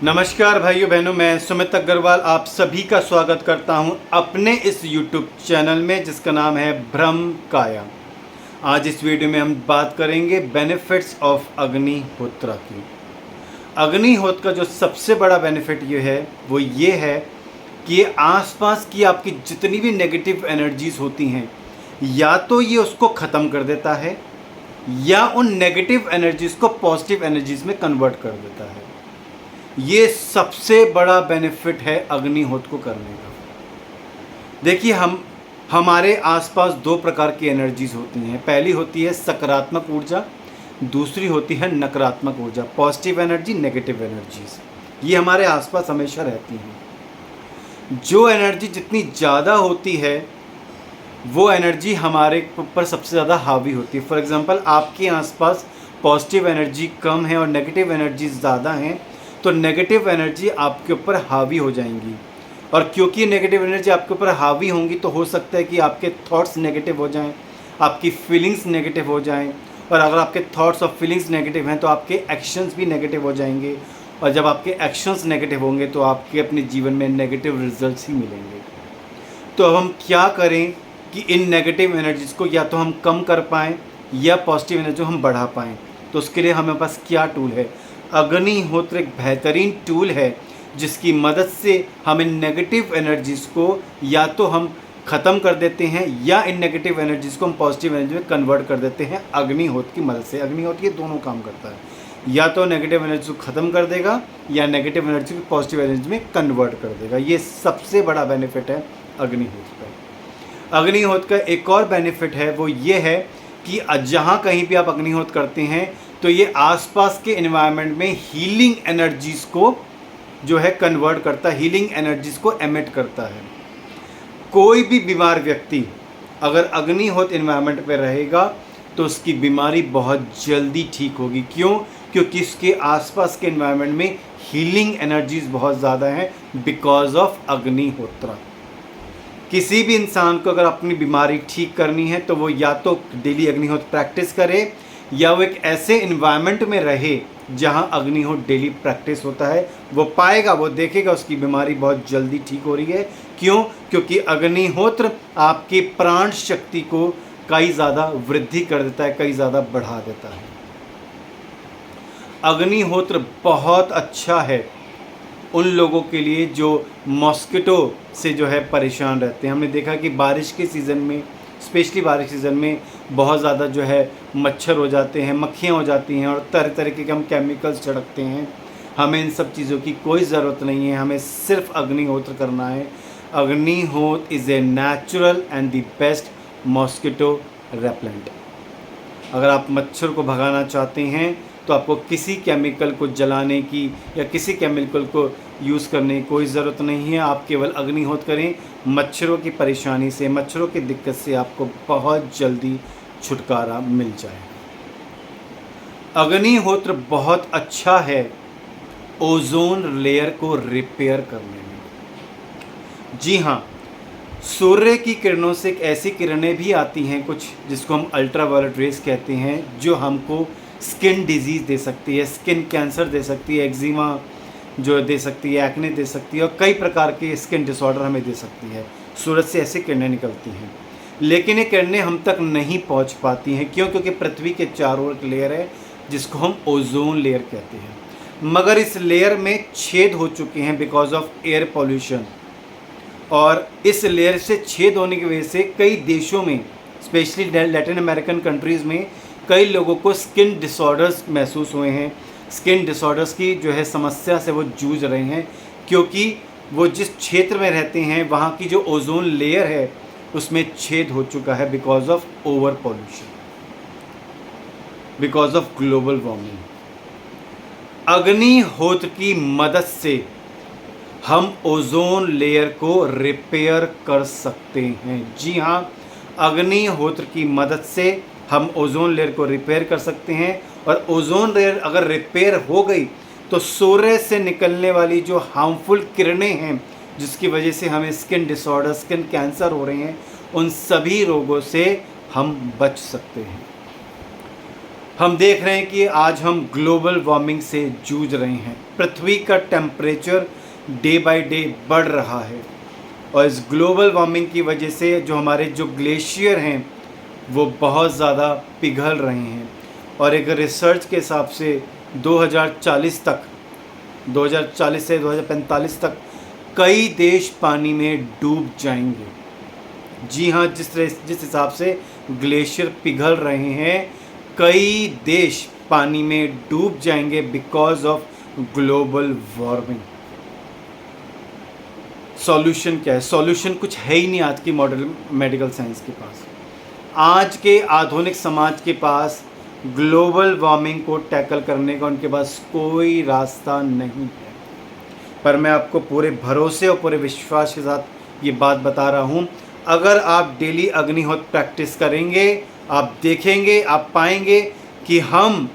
नमस्कार भाइयों बहनों, मैं सुमित अग्रवाल आप सभी का स्वागत करता हूं अपने इस YouTube चैनल में जिसका नाम है ब्रह्म काया। आज इस वीडियो में हम बात करेंगे बेनिफिट्स ऑफ अग्निहोत्र की। अग्निहोत्र का जो सबसे बड़ा बेनिफिट ये है वो ये है कि ये आसपास की आपकी जितनी भी नेगेटिव एनर्जीज होती हैं या तो ये उसको ख़त्म कर देता है या उन नेगेटिव एनर्जीज को पॉजिटिव एनर्जीज में कन्वर्ट कर देता है। ये सबसे बड़ा बेनिफिट है अग्निहोत्र को करने का। देखिए, हमारे आसपास दो प्रकार की एनर्जीज होती हैं। पहली होती है सकारात्मक ऊर्जा, दूसरी होती है नकारात्मक ऊर्जा, पॉजिटिव एनर्जी, नेगेटिव एनर्जीज। ये हमारे आसपास हमेशा रहती हैं। जो एनर्जी जितनी ज़्यादा होती है वो एनर्जी हमारे ऊपर सबसे ज़्यादा हावी होती है। फॉर एग्ज़ाम्पल, आपके आसपास पॉजिटिव एनर्जी कम है और नेगेटिव एनर्जी ज़्यादा हैं तो नेगेटिव एनर्जी आपके ऊपर हावी हो जाएंगी। और क्योंकि नेगेटिव एनर्जी आपके ऊपर हावी होंगी तो हो सकता है कि आपके थॉट्स नेगेटिव हो जाएं, आपकी फीलिंग्स नेगेटिव हो जाएं। और अगर आपके थॉट्स और फीलिंग्स नेगेटिव हैं तो आपके एक्शंस भी नेगेटिव हो जाएंगे। और जब आपके एक्शंस नेगेटिव होंगे तो आपके अपने जीवन में नेगेटिव रिजल्ट्स ही मिलेंगे। तो अब हम क्या करें कि इन नेगेटिव एनर्जीज़ को या तो हम कम कर पाएँ या पॉजिटिव एनर्जी हम बढ़ा पाएँ। तो उसके लिए हमें पास क्या टूल है? अग्निहोत्र एक बेहतरीन टूल है जिसकी मदद से हम इन नेगेटिव एनर्जीज़ को या तो हम ख़त्म कर देते हैं या इन नेगेटिव एनर्जीज़ को हम पॉजिटिव एनर्जी में कन्वर्ट कर देते हैं अग्निहोत्र की मदद से। अग्निहोत्र ये दोनों काम करता है, या तो नेगेटिव एनर्जी को ख़त्म कर देगा या नेगेटिव एनर्जी को पॉजिटिव एनर्जी में कन्वर्ट कर देगा। ये सबसे बड़ा बेनिफिट है अग्निहोत्र का। अग्निहोत्र का एक और बेनिफिट है वो ये है कि जहाँ कहीं भी आप अग्निहोत्र करते हैं तो ये आसपास के एनवायरनमेंट में हीलिंग एनर्जीज़ को जो है कन्वर्ट करता है, हीलिंग एनर्जीज़ को एमिट करता है। कोई भी बीमार व्यक्ति अगर अग्निहोत्र एनवायरनमेंट पे रहेगा तो उसकी बीमारी बहुत जल्दी ठीक होगी। क्यों? क्योंकि इसके आसपास के एनवायरनमेंट में हीलिंग एनर्जीज़ बहुत ज़्यादा हैं बिकॉज ऑफ अग्निहोत्र। किसी भी इंसान को अगर अपनी बीमारी ठीक करनी है तो वो या तो डेली अग्निहोत्र प्रैक्टिस करे या वो एक ऐसे इन्वायरमेंट में रहे जहां अग्निहोत्र डेली प्रैक्टिस होता है। वो पाएगा, वो देखेगा उसकी बीमारी बहुत जल्दी ठीक हो रही है। क्यों? क्योंकि अग्निहोत्र आपकी प्राण शक्ति को कई ज़्यादा वृद्धि कर देता है, कई ज़्यादा बढ़ा देता है। अग्निहोत्र बहुत अच्छा है उन लोगों के लिए जो मॉस्किटो से जो है परेशान रहते हैं। हमने देखा कि बारिश के सीज़न में, स्पेशली बारिश सीज़न में बहुत ज़्यादा जो है मच्छर हो जाते हैं, मक्खियाँ हो जाती हैं और तरह तरह के हम केमिकल्स छिड़कते हैं। हमें इन सब चीज़ों की कोई ज़रूरत नहीं है, हमें सिर्फ अग्निहोत्र करना है। अग्निहोत्र is a natural and the best mosquito repellent. अगर आप मच्छर को भगाना चाहते हैं तो आपको किसी केमिकल को जलाने की या किसी केमिकल को यूज़ करने की कोई ज़रूरत नहीं है। आप केवल अग्निहोत्र करें, मच्छरों की परेशानी से, मच्छरों की दिक्कत से आपको बहुत जल्दी छुटकारा मिल जाए। अग्निहोत्र बहुत अच्छा है ओजोन लेयर को रिपेयर करने में। जी हाँ, सूर्य की किरणों से एक ऐसी किरणें भी आती हैं कुछ जिसको हम अल्ट्रावायलेट रेस कहते हैं, जो हमको स्किन डिजीज़ दे सकती है, स्किन कैंसर दे सकती है, एक्जिमा जो दे सकती है, एक्ने दे सकती है और कई प्रकार के स्किन डिसऑर्डर हमें दे सकती है। सूरज से ऐसी किरणें निकलती हैं, लेकिन ये किरणें हम तक नहीं पहुंच पाती हैं। क्यों? क्योंकि पृथ्वी के चारों ओर एक लेयर है जिसको हम ओजोन लेयर कहते हैं। मगर इस लेयर में छेद हो चुके हैं बिकॉज ऑफ एयर पॉल्यूशन। और इस लेयर से छेद होने की वजह से कई देशों में, स्पेशली लैटिन अमेरिकन कंट्रीज़ में, कई लोगों को स्किन डिसऑर्डर्स महसूस हुए हैं। स्किन डिसऑर्डर्स की जो है समस्या से वो जूझ रहे हैं क्योंकि वो जिस क्षेत्र में रहते हैं वहाँ की जो ओजोन लेयर है उसमें छेद हो चुका है because of over pollution, because of global warming. अग्निहोत्र की मदद से हम ओजोन लेयर को रिपेयर कर सकते हैं। जी हाँ, अग्निहोत्र की मदद से हम ओजोन लेयर को रिपेयर कर सकते हैं। और ओजोन लेयर अगर रिपेयर हो गई तो सूर्य से निकलने वाली जो हार्मफुल किरणें हैं जिसकी वजह से हमें स्किन डिसऑर्डर, स्किन कैंसर हो रहे हैं, उन सभी रोगों से हम बच सकते हैं। हम देख रहे हैं कि आज हम ग्लोबल वार्मिंग से जूझ रहे हैं। पृथ्वी का टेम्परेचर डे बाय डे बढ़ रहा है और इस ग्लोबल वार्मिंग की वजह से जो ग्लेशियर हैं वो बहुत ज़्यादा पिघल रहे हैं। और एक रिसर्च के हिसाब से 2040 से 2045 तक कई देश पानी में डूब जाएंगे। जी हाँ, जिस हिसाब से ग्लेशियर पिघल रहे हैं, कई देश पानी में डूब जाएंगे because of global warming. Solution क्या है? सॉल्यूशन कुछ है ही नहीं आज की मॉडर्न मेडिकल साइंस के पास। आज के आधुनिक समाज के पास ग्लोबल वार्मिंग को टैकल करने का उनके पास कोई रास्ता नहीं है। पर मैं आपको पूरे भरोसे और पूरे विश्वास के साथ ये बात बता रहा हूँ, अगर आप डेली अग्निहोत्र प्रैक्टिस करेंगे, आप देखेंगे, आप पाएंगे कि हम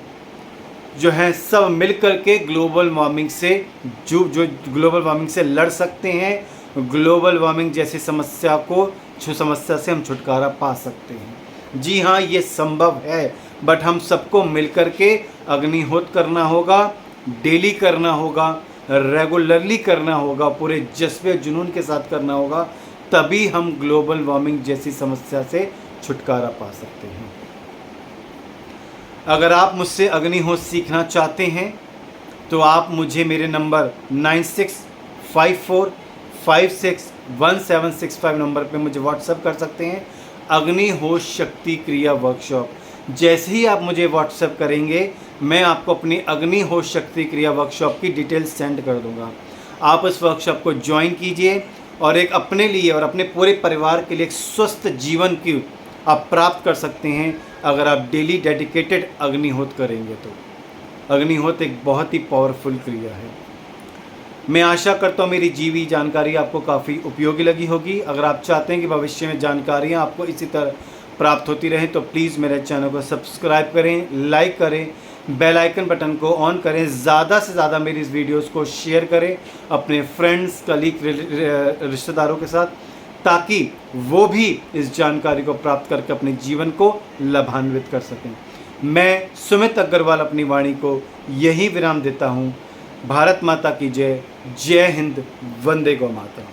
जो है सब मिल कर के ग्लोबल वार्मिंग से जो ग्लोबल वार्मिंग से लड़ सकते हैं। ग्लोबल वार्मिंग जैसी समस्या से हम छुटकारा पा सकते हैं। जी हाँ, ये संभव है, बट हम सबको मिल कर के अग्निहोत्र करना होगा, डेली करना होगा, रेगुलरली करना होगा, पूरे जज्बे जुनून के साथ करना होगा, तभी हम ग्लोबल वार्मिंग जैसी समस्या से छुटकारा पा सकते हैं। अगर आप मुझसे अग्निहोत्र सीखना चाहते हैं तो आप मुझे मेरे नंबर 9654561765 नंबर पे मुझे व्हाट्सएप कर सकते हैं। अग्निहोत्र शक्ति क्रिया वर्कशॉप, जैसे ही आप मुझे व्हाट्सएप करेंगे मैं आपको अपनी अग्निहोत्र शक्ति क्रिया वर्कशॉप की डिटेल्स सेंड कर दूंगा। आप इस वर्कशॉप को ज्वाइन कीजिए और एक अपने लिए और अपने पूरे परिवार के लिए एक स्वस्थ जीवन की आप प्राप्त कर सकते हैं अगर आप डेली डेडिकेटेड अग्निहोत्र करेंगे तो। अग्निहोत्र एक बहुत ही पावरफुल क्रिया है। मैं आशा करता हूँ मेरी जीवी जानकारी आपको काफ़ी उपयोगी लगी होगी। अगर आप चाहते हैं कि भविष्य में जानकारियाँ आपको इसी तरह प्राप्त होती रहें तो प्लीज़ मेरे चैनल को सब्सक्राइब करें, लाइक करें, बेल आइकन बटन को ऑन करें, ज़्यादा से ज़्यादा मेरी इस वीडियोस को शेयर करें अपने फ्रेंड्स, कलीग, रिश्तेदारों के साथ, ताकि वो भी इस जानकारी को प्राप्त करके अपने जीवन को लाभान्वित कर सकें। मैं सुमित अग्रवाल अपनी वाणी को यही विराम देता हूँ। भारत माता की जय। जय हिंद। वंदे गौ माता।